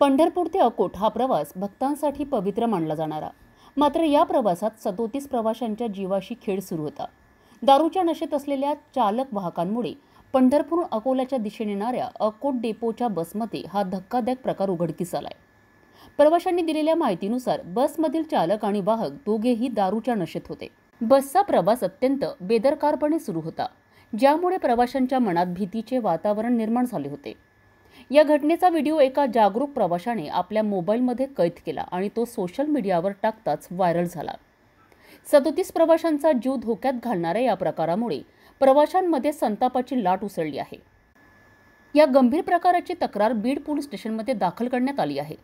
पंढरपूर ते अकोट हा प्रवास भक्तांसाठी पवित्र मानला जाणारा, मात्र या प्रवासात 37 प्रवाशांच्या जीवाशी खेळ सुरू होता। दारूच्या नशेत असलेल्या चालक वाहकांमुळे पंढरपूर अकोल्याच्या दिशेने येणाऱ्या अकोट डेपोच्या बसमध्ये हा धक्कादायक प्रकार उघडकीस आलाय। प्रवाशांनी दिलेल्या माहितीनुसार बसमधील चालक आणि वाहक दोघेही दारूच्या नशेत होते। बसचा प्रवास अत्यंत बेदरकारपणे सुरू होता, ज्यामुळे प्रवाशांच्या मनात भीतीचे वातावरण निर्माण झाले होते। या घटनेचा व्हिडिओ एका जागरूक प्रवाशाने आपल्या मोबाईलमध्ये कैद केला आणि तो सोशल मीडियावर टाकताच व्हायरल झाला। 37 प्रवाशांचा जीव धोक्यात घालणाऱ्या या प्रकारामुळे प्रवाशांमध्ये संतापाची लाट उसळली आहे। या गंभीर प्रकाराची तक्रार बीड पोलीस स्टेशनमध्ये दाखल करण्यात आली आहे।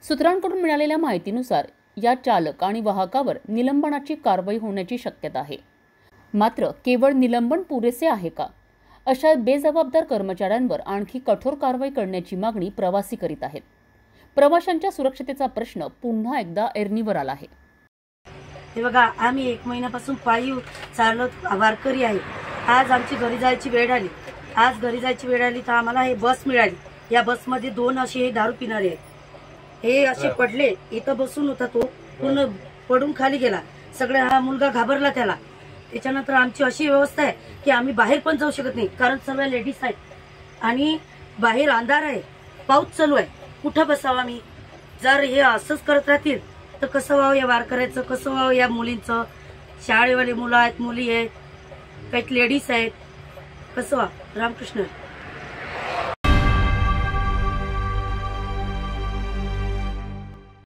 सूत्रांकडून मिळालेल्या माहितीनुसार या चालक आणि वाहकावर निलंबनाची कारवाई होण्याची शक्यता आहे। मात्र केवळ निलंबन पुरेसे आहे का? अशा बेजबाबदार कर्मचाऱ्यांवर आणखी कठोर कारवाई करण्याची मागणी प्रवासी करीत आहेत। प्रवाशांच्या सुरक्षतेचा प्रश्न पुन्हा एकदा ऐरणीवर आला आहे। हे बघा, आम्ही 1 महिन्यापासून पायी चालत वारकरी आहे। आज आमची घरी जायची वेळ आली। तर आम्हाला हे बस मिळाली। या बसमध्ये 2 असे दारू पिणारे आहेत। हे असे पडले, इथं बसून होता तो, पूर्ण पडून खाली गेला। सगळे हा मुलगा घाबरला त्याला। त्याच्यानंतर आमची अशी व्यवस्था आहे की आम्ही बाहेर पण जाऊ शकत नाही, कारण सर्व लेडीज आहेत आणि बाहेर अंधार आहे, पाऊस चालू आहे। कुठं बसावं आम्ही? जर हे असंच करत राहतील तर कसं व्हावं या वारकऱ्याचं, कसं व्हावं या मुलींचं? शाळेवाले मुलं आहेत, मुली आहेत, काही लेडीज आहेत, कसं व्हावं? रामकृष्ण।